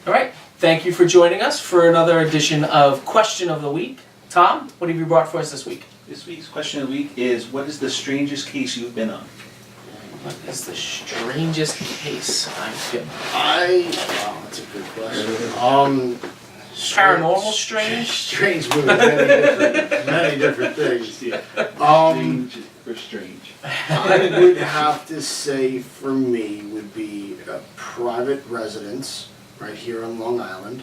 All right. Thank you for joining us for another edition of Question of the Week. Tom, what have you brought for us this week? This week's question of the week is, what is the strangest case you've been on? What is the strangest case I've been? Wow, that's a good question. Paranormal strange? Strange movie, many different things. Yeah. Um, Strange. I would have to say for me would be a private residence right here on Long Island.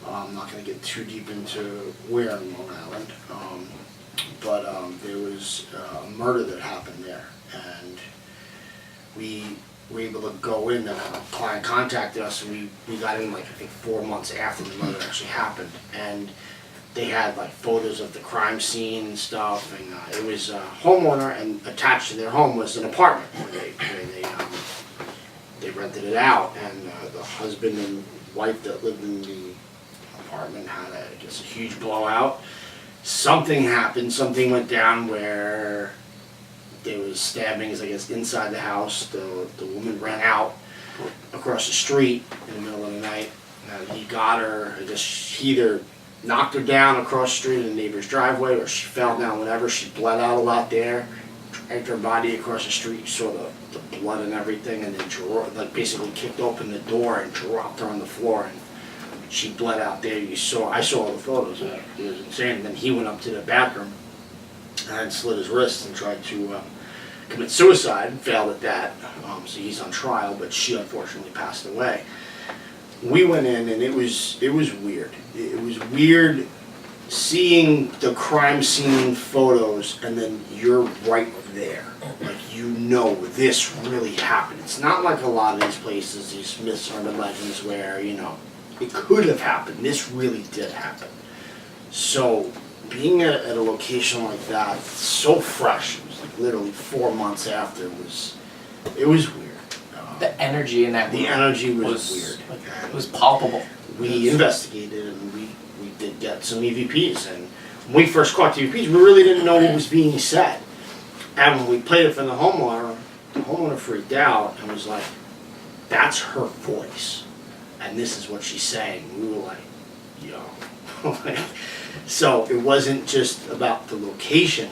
I'm not going to get too deep into where on Long Island, but there was a murder that happened there, and we were able to go in, and a client contacted us, and we got in like I think 4 months after the murder actually happened, and they had like photos of the crime scene and stuff, and it was a homeowner, and attached to their home was an apartment where they rented it out, and the husband and wife that lived in the apartment had I guess a huge blowout. Something happened, something went down where there was stabbings, I guess, inside the house. The woman ran out across the street in the middle of the night. He got her, I guess he either knocked her down across the street in the neighbor's driveway, or she fell down, whatever. She bled out a lot there, dragged her body across the street. You saw the blood and everything, and then basically kicked open the door and dropped her on the floor, and she bled out there. I saw all the photos. It was insane. And then he went up to the bathroom and slit his wrist and tried to commit suicide, and failed at that. So he's on trial, but she unfortunately passed away. We went in, and it was weird. It was weird seeing the crime scene photos, and then you're right there. Like, you know this really happened. It's not like a lot of these places, these myths or legends where, you know, it could have happened. This really did happen. So being at a location like that, so fresh, it was like literally 4 months after, it was weird. The energy in that room. The energy was weird. It was palpable. We investigated, and we did get some EVPs, and when we first caught the EVPs, we really didn't know what was being said. And when we played it for the homeowner freaked out and was like, that's her voice, and this is what she's saying. We were like, yo. So it wasn't just about the location,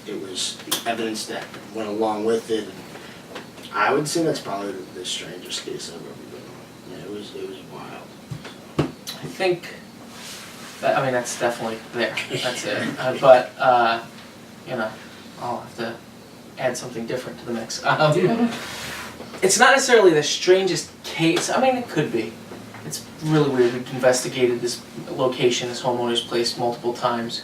it was the evidence that went along with it. And I would say that's probably the strangest case I've ever been on. Yeah, it was wild. I think, that's definitely there. That's it. But, I'll have to add something different to the mix. It's not necessarily the strangest case. It could be. It's really weird. We've investigated this location, this homeowner's place, multiple times.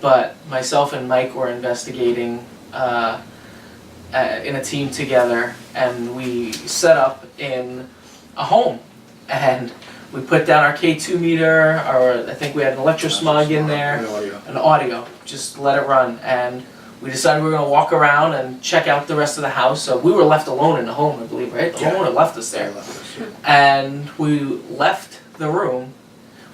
But myself and Mike were investigating in a team together, and we set up in a home, and we put down our K2 meter, or I think we had an electrosmog in there, an audio, just let it run, and we decided we were going to walk around and check out the rest of the house. So we were left alone in the home, I believe, right? The homeowner left us there, and we left the room.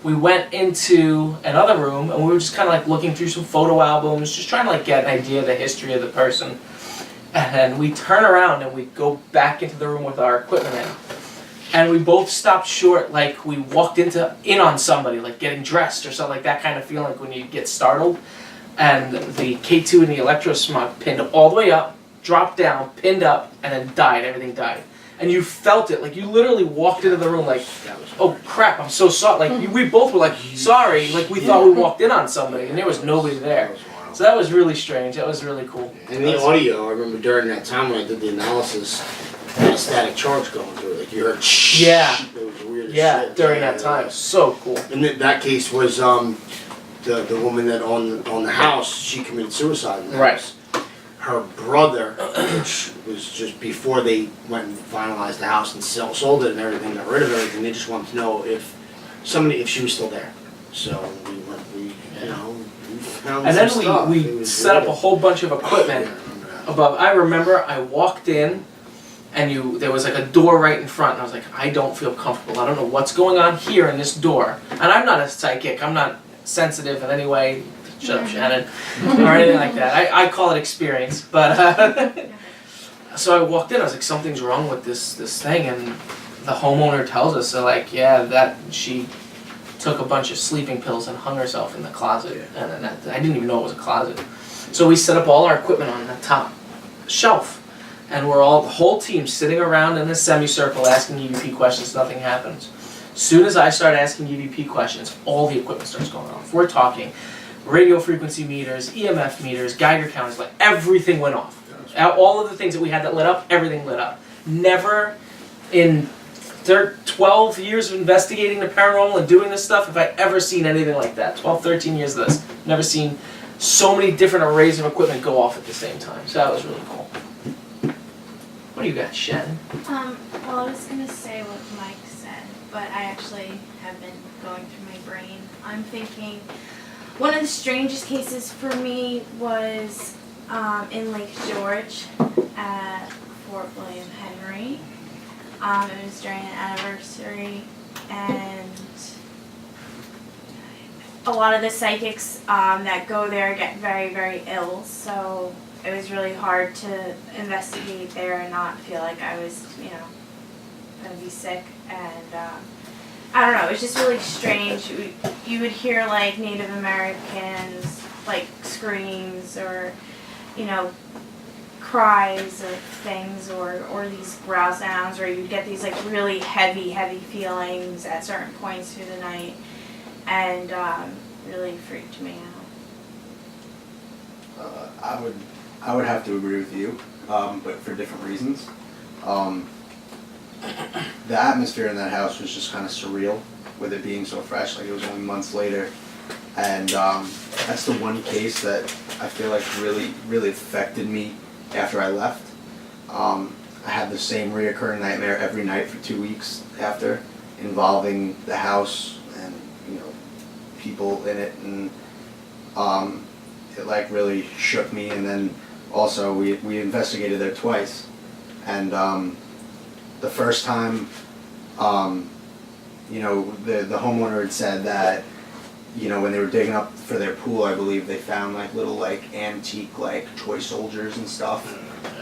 We went into another room, and we were just kind of like looking through some photo albums, just trying to like get an idea of the history of the person. And we turn around and we go back into the room with our equipment in. And we both stopped short, like we walked in on somebody, like getting dressed or something, like that kind of feeling, like when you get startled. And the K2 and the electrosmog pinned all the way up, dropped down, pinned up, and then died. Everything died. And you felt it, like you literally walked into the room like, oh crap, I'm so sorry. Like we both were like, sorry, like we thought we walked in on somebody, and there was nobody there. So that was really strange. That was really cool. And the audio, I remember during that time when I did the analysis, had a static charge going through it. Like you heard shh. Yeah. It was weird as shit. During that time. So cool. And that case was the woman that owned the house, she committed suicide in the house. Her brother, which was just before they went and finalized the house and sold it and everything, got rid of everything, they just wanted to know if she was still there. So we found and then some stuff. we set up a whole bunch of equipment above. I remember I walked in, and there was like a door right in front, and I was like, I don't feel comfortable. I don't know what's going on here in this door. And I'm not a psychic. I'm not sensitive in any way. Shut up, Shannon, or anything like that. I call it experience. But so I walked in. I was like, something's wrong with this thing, and the homeowner tells us, they're like, yeah, that she took a bunch of sleeping pills and hung herself in the closet. And then I didn't even know it was a closet. So we set up all our equipment on the top shelf. And we're all, the whole team, sitting around in a semicircle asking EVP questions, nothing happens. As soon as I start asking EVP questions, all the equipment starts going off. We're talking radio frequency meters, EMF meters, Geiger counters, like everything went off. All of the things that we had that lit up, everything lit up. Never in 12 years of investigating the paranormal and doing this stuff have I ever seen anything like that. 12, 13 years of this. Never seen so many different arrays of equipment go off at the same time. So that was really cool. What do you got, Shannon? Well, I was going to say what Mike said, but I actually have been going through my brain. I'm thinking one of the strangest cases for me was in Lake George at Fort William Henry. It was during an anniversary, and a lot of the psychics that go there get very, very ill, so it was really hard to investigate there and not feel like I was, going to be sick. And I don't know, it was just really strange. You would hear like Native Americans, like screams or, cries of things or these growl sounds, or you'd get these like really heavy feelings at certain points through the night, and really freaked me out. I would have to agree with you, but for different reasons. The atmosphere in that house was just kind of surreal, with it being so fresh. Like, it was only months later, and that's the one case that I feel like really affected me after I left. I had the same reoccurring nightmare every night for 2 weeks after, involving the house and people in it, and it like really shook me. And then also we investigated there twice, and the first time, the homeowner had said that, when they were digging up for their pool, I believe they found like little like antique like toy soldiers and stuff.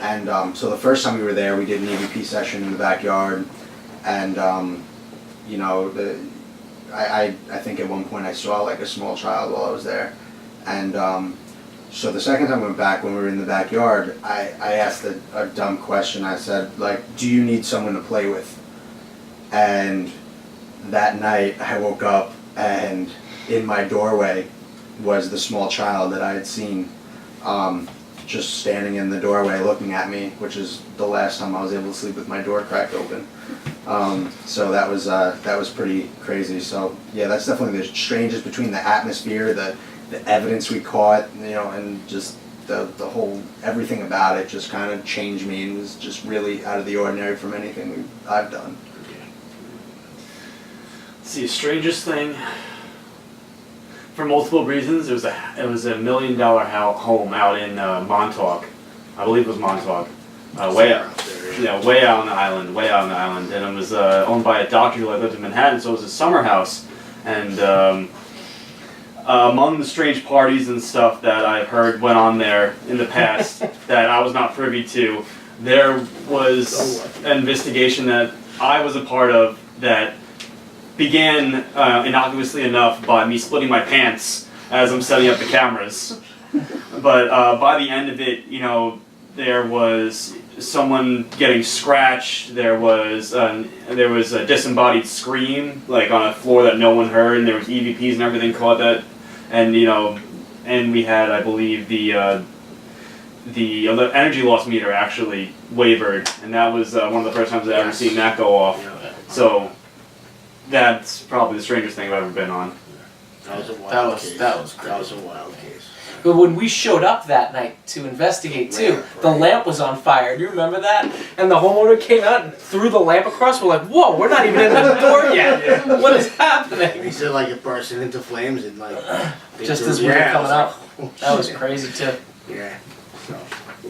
And so the first time we were there, we did an EVP session in the backyard, and I think at one point I saw like a small child while I was there. And so the second time I went back, when we were in the backyard, I asked a dumb question. I said, like, do you need someone to play with? And that night I woke up, and in my doorway was the small child that I had seen, just standing in the doorway looking at me, which is the last time I was able to sleep with my door cracked open. So that was pretty crazy. So yeah, that's definitely the strangest, between the atmosphere, the evidence we caught, and just the whole, everything about it just kind of changed me, and was just really out of the ordinary from anything I've done. See, the strangest thing, for multiple reasons, it was a $1 million home out in Montauk. I believe it was Montauk. Way out on the island. And it was owned by a doctor who lived in Manhattan, so it was a summer house. And among the strange parties and stuff that I've heard went on there in the past that I was not privy to, there was an investigation that I was a part of that began innocuously enough by me splitting my pants as I'm setting up the cameras. But by the end of it, there was someone getting scratched. There was a disembodied scream, like on a floor that no one heard, and there was EVPs and everything caught that. And and we had, I believe, the energy loss meter actually wavered, and that was one of the first times I've ever seen that go off. So that's probably the strangest thing I've ever been on. That was a wild case. That was crazy. That was a wild case. But when we showed up that night to investigate too, the lamp was on fire. Do you remember that? And the homeowner came out and threw the lamp across. We're like, whoa, we're not even in the door yet. What is happening? He said like it bursted into flames and like just as we were coming out. That was crazy too. Yeah. So,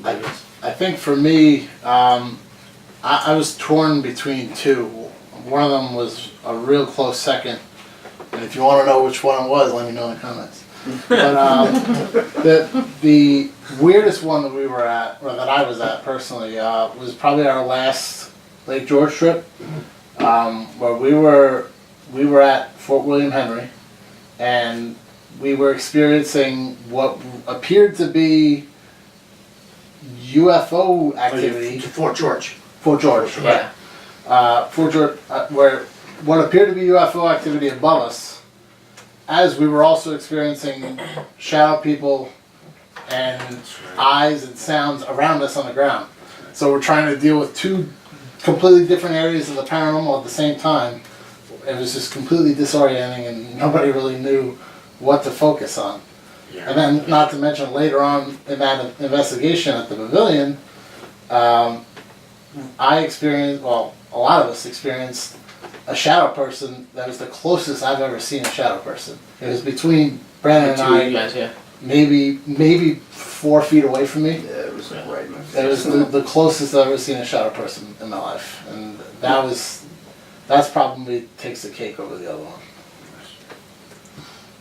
I think for me, I was torn between two. One of them was a real close second, and if you want to know which one it was, let me know in the comments. But the weirdest one that we were at, or that I was at personally, was probably our last Lake George trip. We where we were at Fort William Henry, and we were experiencing what appeared to be UFO activity. Fort George. Fort George, right? Fort George, where what appeared to be UFO activity above us, as we were also experiencing shadow people and eyes and sounds around us on the ground. So we're trying to deal with two completely different areas of the paranormal at the same time. It was just completely disorienting, and nobody really knew what to focus on. Yeah. And then, not to mention, later on in that investigation at the pavilion, I experienced, well, a lot of us experienced a shadow person that was the closest I've ever seen a shadow person. It was between Brandon and Two of I, you guys, yeah. maybe 4 feet away from me. Yeah, it was right in my It face. was the closest I've ever seen a shadow person in my life, and that's probably takes the cake over the other one.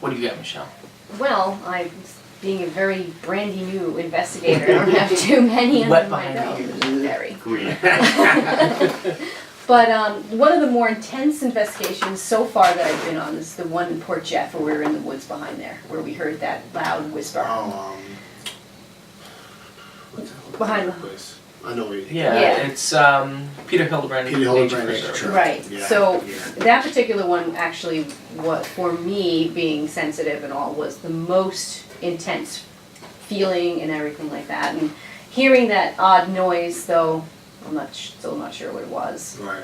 What do you got, Michelle? Well, I, being a very brandy new investigator, I don't have too many under Wet my belt. behind Very. Green. But one of the more intense investigations so far that I've been on is the one in Port Jeff, where we were in the woods behind there, where we heard that loud whisper. What the hell? Behind the- place. I know where you. Yeah, Yeah. it's Peter Hildebrand. Peter Hildebrand Nature Nature Preserve. Preserve. Right. Yeah, So yeah. that particular one actually, what for me being sensitive and all, was the most intense feeling and everything like that. And hearing that odd noise, though, I'm still not sure what it was. Right.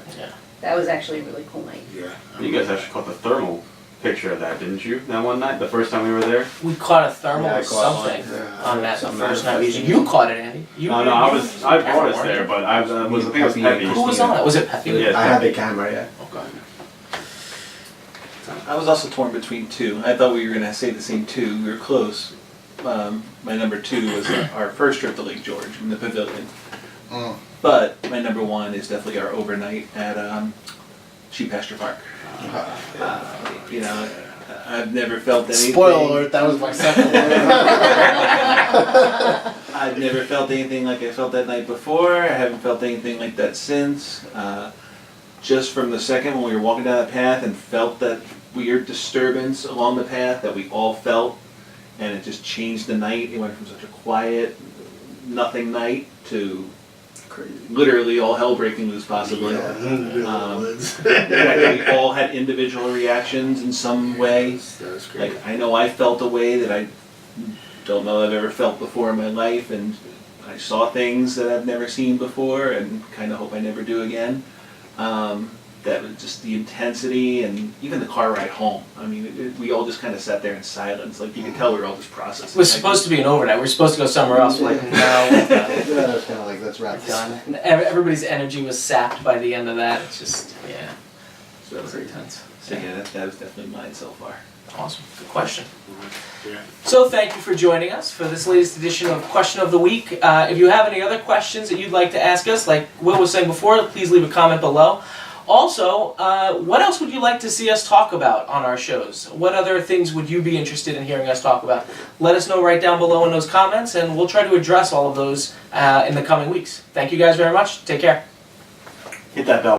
That was actually a really cool night. Yeah. You guys actually caught the thermal picture of that, didn't you? That one night, the first time we were there. We caught a thermal Yeah, I or caught something one, yeah. on that the Some first night. manifestation. You caught it, Andy. You, No, you- I brought us weren't there, you? but I think it was Peppy. Who was on it? Was it Peppy? Yeah. I had the camera, yeah. Okay. I was also torn between two. I thought we were gonna say the same two. We were close. My number 2 was our first trip to Lake George in the pavilion. Mm. But my number 1 is definitely our overnight at Sheep Pasture Park. You know, I've never felt anything. Spoiler alert, that was my second one. I've never felt anything like I felt that night before. I haven't felt anything like that since. Just from the second when we were walking down that path and felt that weird disturbance along the path that we all felt, and it just changed the night. It went from such a quiet, nothing night to Crazy. literally all hell breaking loose, possibly. Yeah, in the middle of the woods. We all had individual reactions in some way. That was great. Like, I know I felt a way that I don't know I've ever felt before in my life, and I saw things that I've never seen before and kind of hope I never do again. That was just the intensity, and even the car ride home. I mean, we all just kind of sat there in silence. Like, you could tell we were all just processing. It was supposed to be an overnight. We were supposed to go somewhere else. We're like, no, Yeah, I was kind of like, let's wrap we're this done. up. And everybody's energy was sapped by the end of that. It's just, yeah, So, it was intense. so yeah, that was definitely mine so far. Awesome. Good question. Yeah. So thank you for joining us for this latest edition of Question of the Week. If you have any other questions that you'd like to ask us, like Will was saying before, please leave a comment below. Also, what else would you like to see us talk about on our shows? What other things would you be interested in hearing us talk about? Let us know right down below in those comments, and we'll try to address all of those in the coming weeks. Thank you guys very much. Take care. Hit that bell.